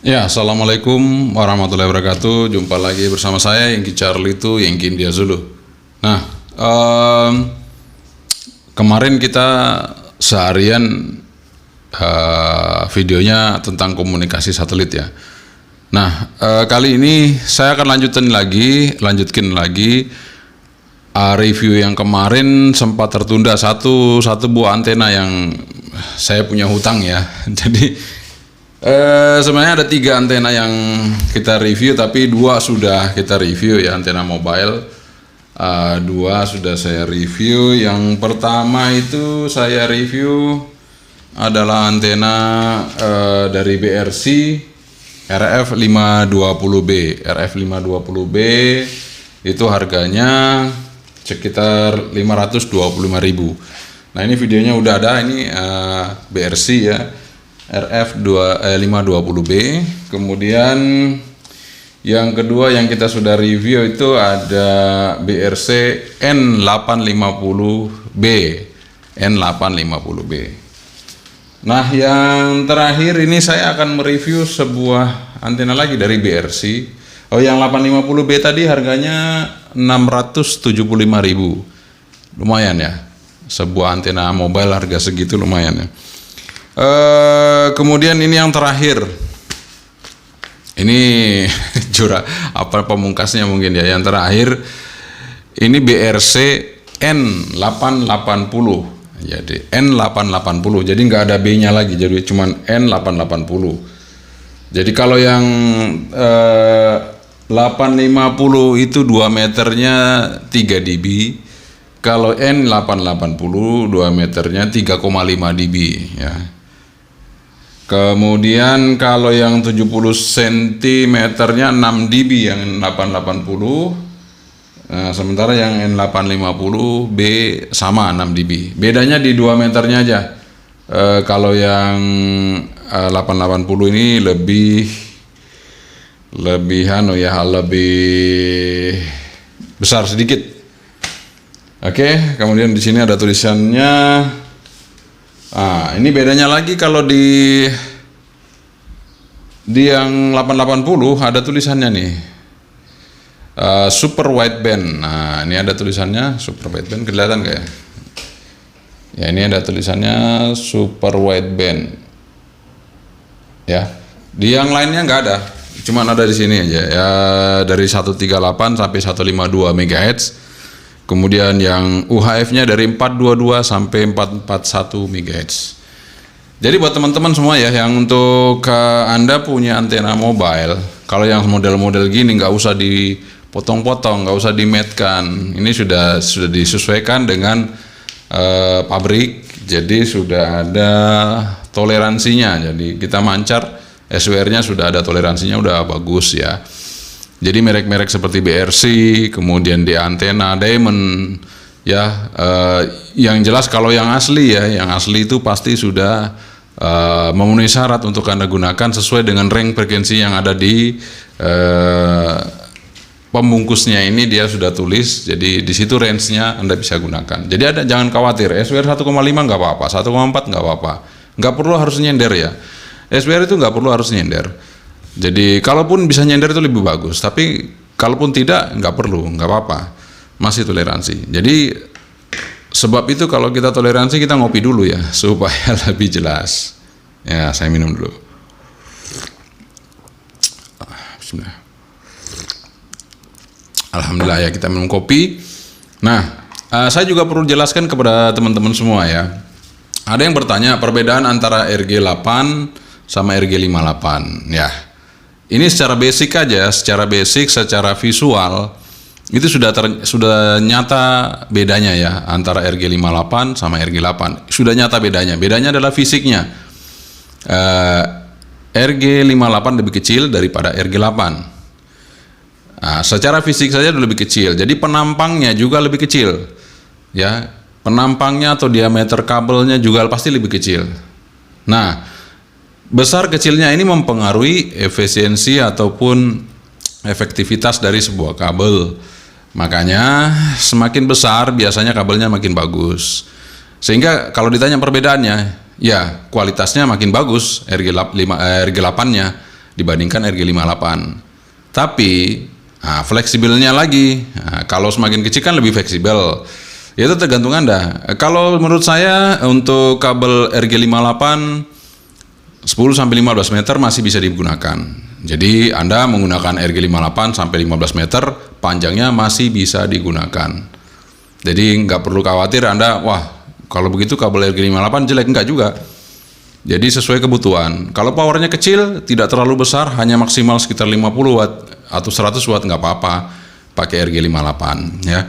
Ya, assalamualaikum warahmatullahi wabarakatuh. Jumpa lagi bersama saya Yengki Charlie itu Yengki India Zulu. Nah, kemarin kita seharian videonya tentang komunikasi satelit ya. Nah, kali ini saya akan lanjutkan lagi review yang kemarin sempat tertunda satu buah antena yang saya punya hutang ya. Jadi sebenarnya ada 3 antena yang kita review, tapi 2 sudah kita review ya, antena mobile. 2 sudah saya review. Yang pertama itu saya review adalah antena dari BRC RF520B. RF520B itu harganya sekitar 525.000. Nah, ini videonya udah ada, ini BRC ya. RF520B. Kemudian yang kedua yang kita sudah review itu ada BRC N850B. N850B. Nah, yang terakhir ini saya akan mereview sebuah antena lagi dari BRC. Oh, yang 850B tadi harganya 675.000. Lumayan ya. Sebuah antena mobile harga segitu lumayan ya. Kemudian ini yang terakhir, ini pemungkasnya mungkin ya. Yang terakhir ini BRC N880. Jadi N880, jadi nggak ada B-nya lagi, jadi cuman N880. Jadi kalau yang 850 itu 2 meternya 3 dB. Kalau N880 2 meternya 3,5 dB ya. Kemudian kalau yang 70 cm-nya 6 dB yang 880. Nah, sementara yang N850B sama 6 dB. Bedanya di 2 meternya aja. Kalau yang 880 ini lebih besar sedikit. Oke, kemudian di sini ada tulisannya. Ini bedanya lagi kalau di yang 880 ada tulisannya nih, super wideband. Nah, ini ada tulisannya super wideband, kelihatan nggak ya? Ya, ini ada tulisannya super wideband. Ya, di yang lainnya nggak ada, cuman ada di sini aja ya, dari 138 sampai 152 MHz. Kemudian yang UHF-nya dari 422 sampai 441 MHz. Jadi buat teman-teman semua ya, yang untuk Anda punya antena mobile, kalau yang model-model gini nggak usah dipotong-potong, nggak usah dimatkan. Ini sudah disesuaikan dengan pabrik, jadi sudah ada toleransinya. Jadi kita mancar, SWR-nya sudah ada toleransinya, udah bagus ya. Jadi merek-merek seperti BRC, kemudian di antena Diamond ya, yang jelas kalau yang asli ya, yang asli itu pasti sudah memenuhi syarat untuk Anda gunakan sesuai dengan range frekuensi yang ada di pembungkusnya. Ini dia sudah tulis, jadi di situ range-nya Anda bisa gunakan. Jadi jangan khawatir, SWR 1,5 nggak apa-apa, 1,4 nggak apa-apa, nggak perlu harus nyender ya. SWR itu nggak perlu harus nyender. Jadi kalaupun bisa nyender itu lebih bagus, tapi kalaupun tidak nggak perlu, nggak apa-apa, masih toleransi. Jadi sebab itu kalau kita toleransi kita ngopi dulu ya supaya lebih jelas. Ya, saya minum dulu. Bismillah. Alhamdulillah ya, kita minum kopi. Nah, saya juga perlu jelaskan kepada teman-teman semua ya. Ada yang bertanya perbedaan antara RG8 sama RG58 ya. Ini secara basic aja, secara visual itu sudah nyata bedanya ya antara RG58 sama RG8. Sudah nyata bedanya. Bedanya adalah fisiknya. RG58 lebih kecil daripada RG8. Nah, secara fisik saja udah lebih kecil. Jadi penampangnya juga lebih kecil. Ya, penampangnya atau diameter kabelnya juga pasti lebih kecil. Nah, besar kecilnya ini mempengaruhi efisiensi ataupun efektivitas dari sebuah kabel. Makanya semakin besar biasanya kabelnya makin bagus. Sehingga kalau ditanya perbedaannya, ya kualitasnya makin bagus RG8-nya dibandingkan RG58. Tapi fleksibelnya lagi, kalau semakin kecil kan lebih fleksibel. Ya itu tergantung Anda. Kalau menurut saya untuk kabel RG58 10-15 meter masih bisa digunakan. Jadi Anda menggunakan RG58 sampai 15 meter, panjangnya masih bisa digunakan. Jadi nggak perlu khawatir Anda, wah kalau begitu kabel RG58 jelek, enggak juga. Jadi sesuai kebutuhan. Kalau powernya kecil, tidak terlalu besar, hanya maksimal sekitar 50 watt atau 100 watt, nggak apa-apa pakai RG58 ya.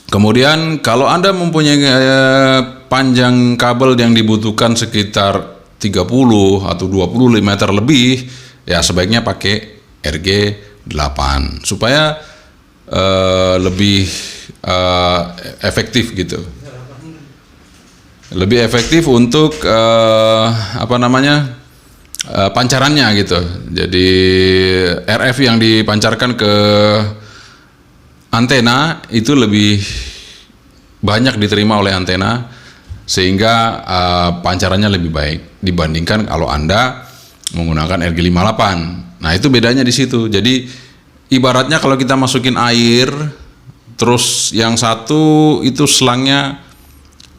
Kemudian kalau Anda mempunyai panjang kabel yang dibutuhkan sekitar 30 atau 25 meter lebih, ya sebaiknya pakai RG8 supaya lebih efektif gitu. Lebih efektif untuk pancarannya gitu. Jadi RF yang dipancarkan ke antena itu lebih banyak diterima oleh antena, sehingga pancarannya lebih baik dibandingkan kalau Anda menggunakan RG58. Nah itu bedanya di situ. Jadi ibaratnya kalau kita masukin air, terus yang satu itu selangnya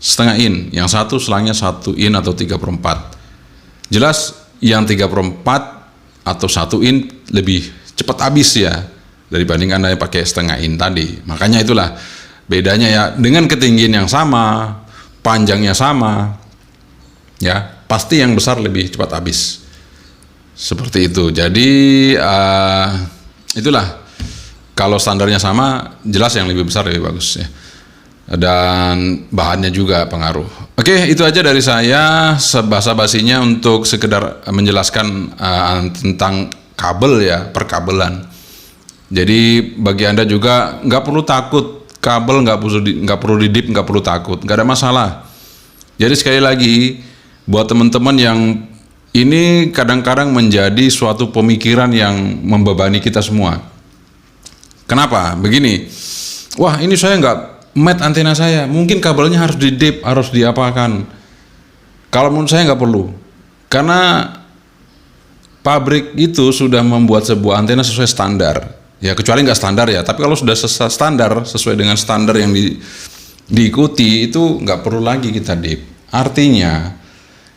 setengah in, yang satu selangnya 1 in atau 3/4. Jelas yang 3/4 atau 1 in lebih cepat habis ya dibanding Anda yang pakai setengah in tadi. Makanya itulah bedanya ya, dengan ketinggian yang sama, panjangnya sama, ya pasti yang besar lebih cepat habis. Seperti itu. Jadi itulah, kalau standarnya sama, jelas yang lebih besar lebih bagus ya. Dan bahannya juga pengaruh. Oke, itu aja dari saya sebasa-basinya untuk sekedar menjelaskan tentang kabel ya, perkabelan. Jadi bagi Anda juga nggak perlu takut kabel, nggak perlu didip, nggak perlu takut, nggak ada masalah. Jadi sekali lagi buat teman-teman yang ini kadang-kadang menjadi suatu pemikiran yang membebani kita semua. Kenapa? Begini, wah ini saya nggak mat antena saya, mungkin kabelnya harus didip, harus diapakan. Kalau menurut saya nggak perlu, karena pabrik itu sudah membuat sebuah antena sesuai standar. Ya kecuali nggak standar ya, tapi kalau sudah standar, sesuai dengan standar yang diikuti, itu nggak perlu lagi kita dip. Artinya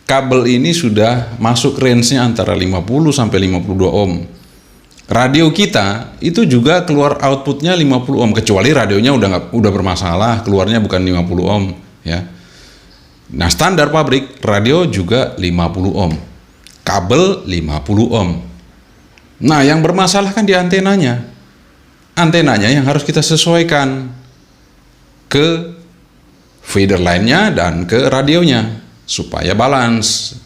kabel ini sudah masuk range-nya antara 50 sampai 52 ohm. Radio kita itu juga keluar outputnya 50 ohm, kecuali radionya udah bermasalah, keluarnya bukan 50 ohm ya. Nah standar pabrik radio juga 50 ohm, kabel 50 ohm. Nah yang bermasalah kan di antenanya yang harus kita sesuaikan ke feeder line-nya dan ke radionya supaya balance.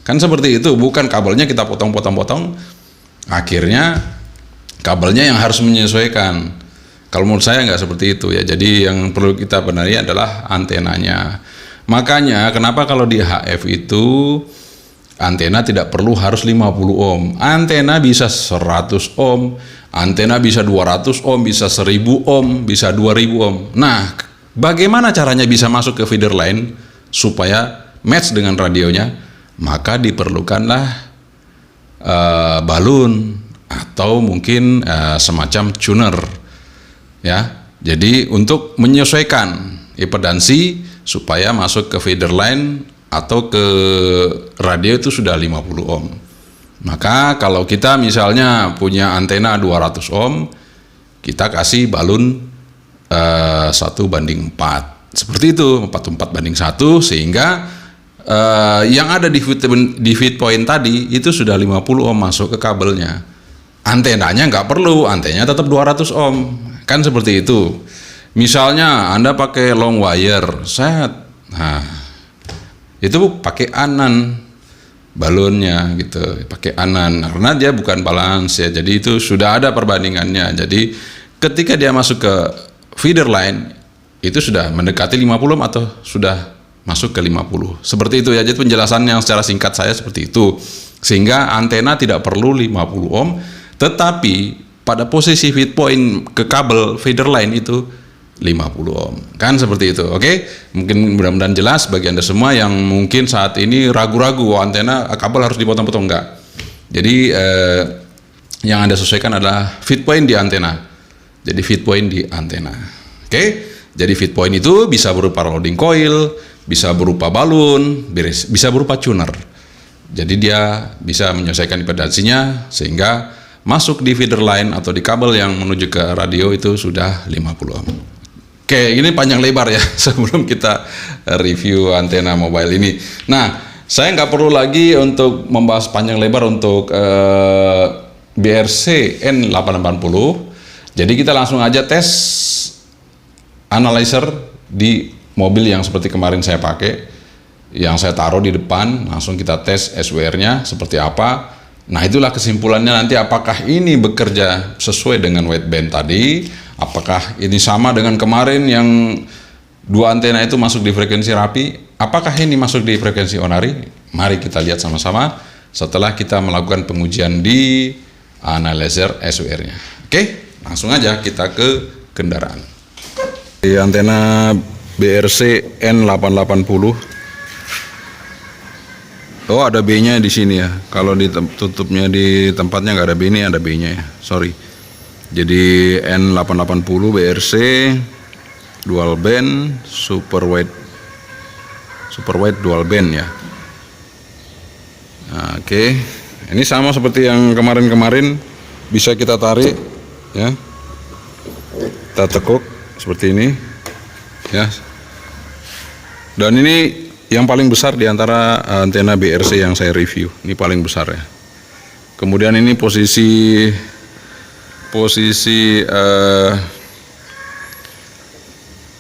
Kan seperti itu, bukan kabelnya kita potong-potong-potong, akhirnya kabelnya yang harus menyesuaikan. Kalau menurut saya nggak seperti itu ya. Jadi yang perlu kita benahi adalah antenanya. Makanya kenapa kalau di HF itu antena tidak perlu harus 50 ohm. Antena bisa 100 ohm, antena bisa 200 ohm, bisa 1000 ohm, bisa 2000 ohm. Nah, bagaimana caranya bisa masuk ke feeder line supaya match dengan radionya? Maka diperlukanlah balun atau mungkin semacam tuner ya. Jadi untuk menyesuaikan impedansi supaya masuk ke feeder line atau ke radio itu sudah 50 ohm. Maka kalau kita misalnya punya antena 200 ohm, kita kasih balun 1/4 seperti itu, 4:4:1, sehingga yang ada di feed point tadi itu sudah 50 ohm masuk ke kabelnya. Antenanya nggak perlu, antenanya tetap 200 ohm, kan seperti itu. Misalnya Anda pakai long wire, itu pakai anan balonnya gitu, pakai anan karena dia bukan balance ya. Jadi itu sudah ada perbandingannya. Jadi ketika dia masuk ke feeder line itu sudah mendekati 50 ohm atau sudah masuk ke 50. Seperti itu ya. Jadi penjelasan yang secara singkat saya seperti itu. Sehingga antena tidak perlu 50 ohm, tetapi pada posisi feed point ke kabel feeder line itu 50 ohm. Kan seperti itu. Oke? Mungkin mudah-mudahan jelas bagi Anda semua yang mungkin saat ini ragu-ragu antena kabel harus dipotong-potong. Enggak. Jadi yang Anda sesuaikan adalah feed point di antena. Jadi feed point di antena. Oke? Jadi feed point itu bisa berupa loading coil, bisa berupa balun, bisa berupa tuner. Jadi dia bisa menyesuaikan impedansinya sehingga masuk di feeder line atau di kabel yang menuju ke radio itu sudah 50 ohm. Oke, ini panjang lebar ya sebelum kita review antena mobile ini. Nah, saya nggak perlu lagi untuk membahas panjang lebar untuk BRC N880. Jadi kita langsung aja tes analyzer di mobil yang seperti kemarin saya pakai, yang saya taruh di depan. Langsung kita tes SWR-nya seperti apa. Nah, itulah kesimpulannya nanti, apakah ini bekerja sesuai dengan wideband tadi, apakah ini sama dengan kemarin yang dua antena itu masuk di frekuensi rapi, apakah ini masuk di frekuensi onari. Mari kita lihat sama-sama setelah kita melakukan pengujian di analyzer SWR-nya. Oke, langsung aja kita ke kendaraan. Di antena BRC N880. Oh, ada B-nya di sini ya. Kalau ditutupnya di tempatnya nggak ada B, ini ada B-nya ya. Sorry. Jadi N880 BRC dual band super wide dual band ya. Nah, oke. Ini sama seperti yang kemarin-kemarin, bisa kita tarik ya. Kita tekuk seperti ini ya. Dan ini yang paling besar di antara antena BRC yang saya review. Ini paling besar ya. Kemudian ini posisi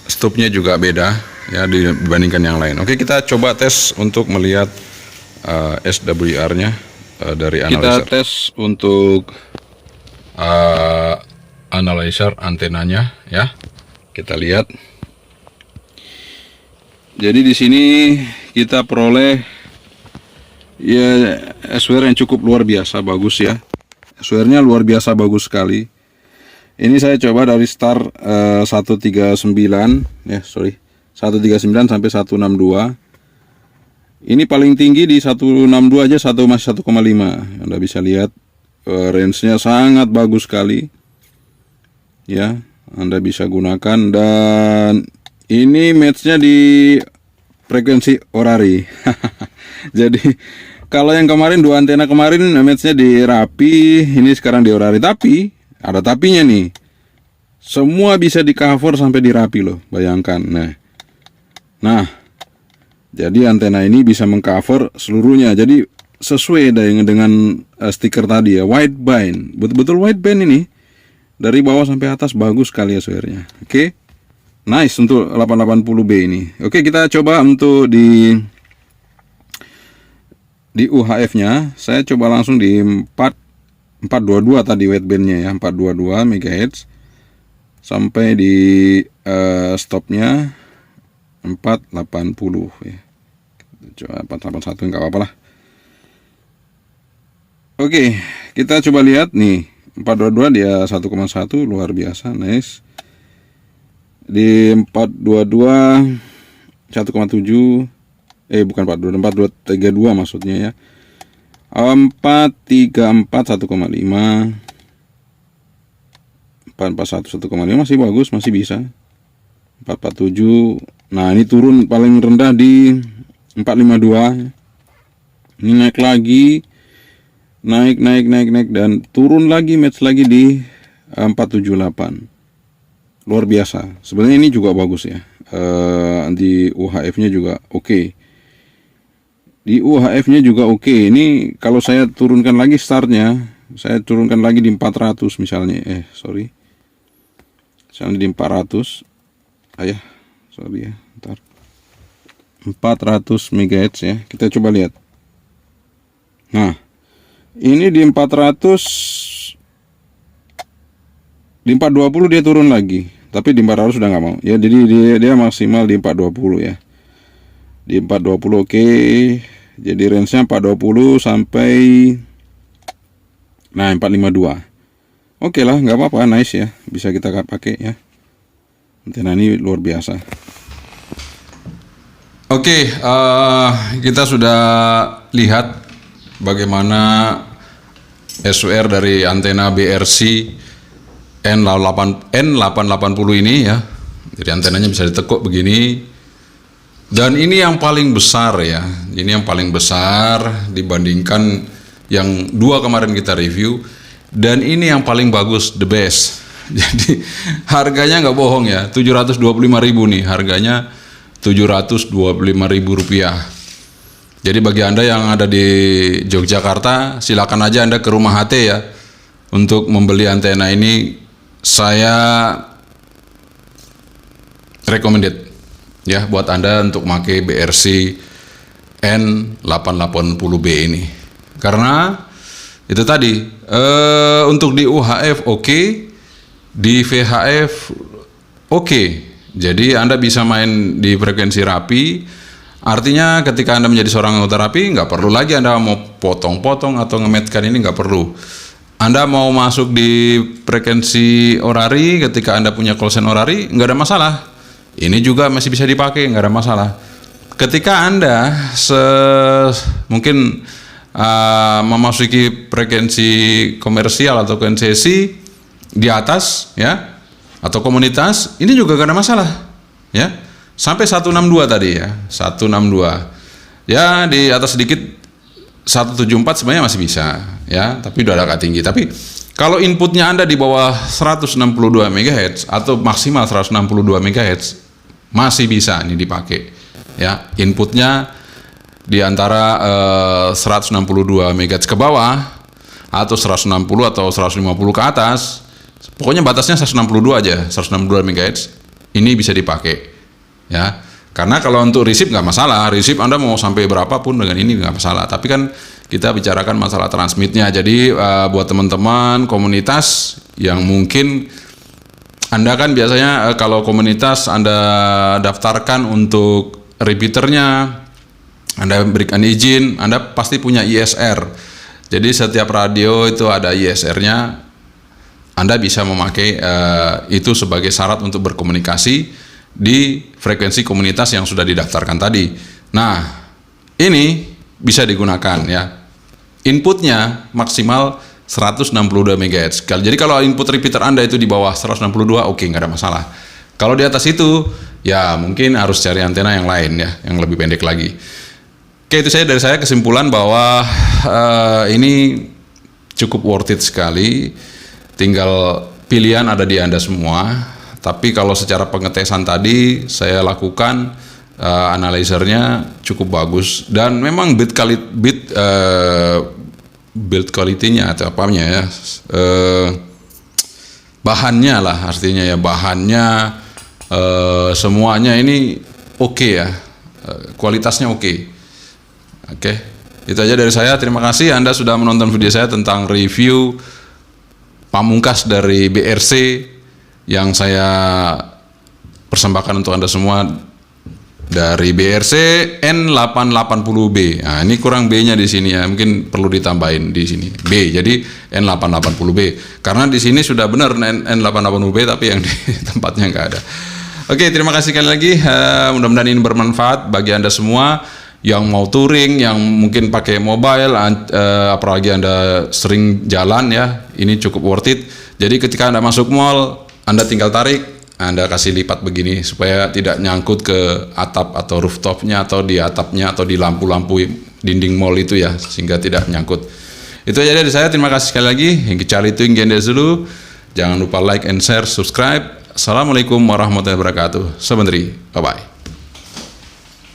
stopnya juga beda ya dibandingkan yang lain. Oke, kita coba tes untuk melihat SWR-nya dari analyzer. Kita tes untuk analyzer antenanya ya. Kita lihat. Jadi di sini kita peroleh ya SWR yang cukup luar biasa bagus ya. SWR-nya luar biasa bagus sekali. Ini saya coba dari start 139 ya, 139 sampai 162. Ini paling tinggi di 162 aja masih 1,5. Anda bisa lihat range-nya sangat bagus sekali. Ya, Anda bisa gunakan, dan ini match-nya di frekuensi orari. Jadi kalau yang kemarin dua antena kemarin match-nya di rapi, ini sekarang di orari. Tapi ada tapinya nih. Semua bisa di cover sampai di rapi loh, bayangkan. Nah, jadi antena ini bisa mengcover seluruhnya. Jadi sesuai dengan stiker tadi ya, wideband. Betul-betul wideband ini. Dari bawah sampai atas bagus sekali ya SWR-nya. Oke. Nice untuk 880B ini. Oke, kita coba untuk di UHF-nya. Saya coba langsung di 422 tadi wideband-nya ya, 422 MHz. Sampai di stopnya 480 ya. Coba 481 enggak apa-apa lah. Oke, kita coba lihat nih. 422 dia 1,1 luar biasa, nice. Di 422 1,7 bukan 422 432 maksudnya ya. 434 1,5 441 1,5 masih bagus, masih bisa. 447. Nah, ini turun paling rendah di 452. Ini naik lagi. Naik dan turun lagi, match lagi di 478. Luar biasa. Sebenarnya ini juga bagus ya. Di UHF-nya juga oke. Di UHF-nya juga oke. Ini kalau saya turunkan lagi startnya, saya turunkan lagi di 400 misalnya. Misalnya di 400. Sorry ya. Ntar. 400 MHz ya. Kita coba lihat. Nah, ini di 400, di 420 dia turun lagi, tapi di 400 sudah nggak mau ya. Jadi dia maksimal di 420 ya. Di 420 oke. Jadi range-nya 420 sampai 452. Oke lah, nggak apa-apa, nice ya, bisa kita pakai ya. Antena ini luar biasa. Oke, kita sudah lihat bagaimana SWR dari antena BRC N880 ini ya. Jadi antenanya bisa ditekuk begini. Dan ini yang paling besar ya. Ini yang paling besar dibandingkan yang dua kemarin kita review. Dan ini yang paling bagus, the best. Jadi harganya nggak bohong ya, 725.000 nih harganya, 725.000 rupiah. Jadi bagi Anda yang ada di Yogyakarta, silakan aja Anda ke Rumah HT ya untuk membeli antena ini. Saya recommended ya buat Anda untuk pakai BRC N880B ini. Karena itu tadi untuk di UHF oke, di VHF oke. Jadi Anda bisa main di frekuensi rapi. Artinya ketika Anda menjadi seorang anggota rapi, nggak perlu lagi Anda mau potong-potong atau ngemetkan ini, nggak perlu. Anda mau masuk di frekuensi orari, ketika Anda punya call sign orari, nggak ada masalah. Ini juga masih bisa dipakai, nggak ada masalah. Ketika Anda mungkin memasuki frekuensi komersial atau konsesi di atas ya, atau komunitas, ini juga nggak ada masalah ya. Sampai 162 tadi ya, 162 ya, di atas sedikit 174 sebenarnya masih bisa ya, tapi udah agak tinggi. Tapi kalau inputnya Anda di bawah 162 MHz atau maksimal 162 MHz masih bisa nih dipakai ya. Inputnya di antara 162 MHz ke bawah atau 160 atau 150 ke atas, pokoknya batasnya 162 aja, 162 MHz ini bisa dipakai ya. Karena kalau untuk receive nggak masalah, receive Anda mau sampai berapapun dengan ini nggak masalah. Tapi kan kita bicarakan masalah transmitnya. Jadi buat teman-teman komunitas yang mungkin Anda kan biasanya kalau komunitas Anda daftarkan untuk repeaternya, Anda berikan izin, Anda pasti punya ISR. Jadi setiap radio itu ada ISR-nya. Anda bisa memakai itu sebagai syarat untuk berkomunikasi di frekuensi komunitas yang sudah didaftarkan tadi. Nah, ini bisa digunakan ya. Inputnya maksimal 162 MHz. Jadi kalau input repeater Anda itu di bawah 162, oke, nggak ada masalah. Kalau di atas itu, ya mungkin harus cari antena yang lain ya, yang lebih pendek lagi. Oke, itu dari saya kesimpulan bahwa ini cukup worth it sekali. Tinggal pilihan ada di Anda semua. Tapi kalau secara pengetesan tadi saya lakukan, analyzernya cukup bagus dan memang build quality-nya atau apanya ya, bahannya lah artinya ya, bahannya semuanya ini oke ya, kualitasnya oke. Oke, itu aja dari saya. Terima kasih Anda sudah menonton video saya tentang review pamungkas dari BRC yang saya persembahkan untuk Anda semua dari BRC N880B. Nah, ini kurang B-nya di sini ya, mungkin perlu ditambahin di sini B. Jadi N880B. Karena di sini sudah benar N880B, tapi yang di tempatnya nggak ada. Oke, terima kasih sekali lagi. Mudah-mudahan ini bermanfaat bagi Anda semua yang mau touring, yang mungkin pakai mobile, apalagi Anda sering jalan ya, ini cukup worth it. Jadi ketika Anda masuk mall, Anda tinggal tarik, Anda kasih lipat begini supaya tidak nyangkut ke atap atau rooftopnya atau di atapnya atau di lampu-lampu dinding mall itu ya, sehingga tidak nyangkut. Itu aja dari saya. Terima kasih sekali lagi. Hingga cari itu dulu. Jangan lupa like and share, subscribe. Assalamualaikum warahmatullahi wabarakatuh. Sebentar, bye bye.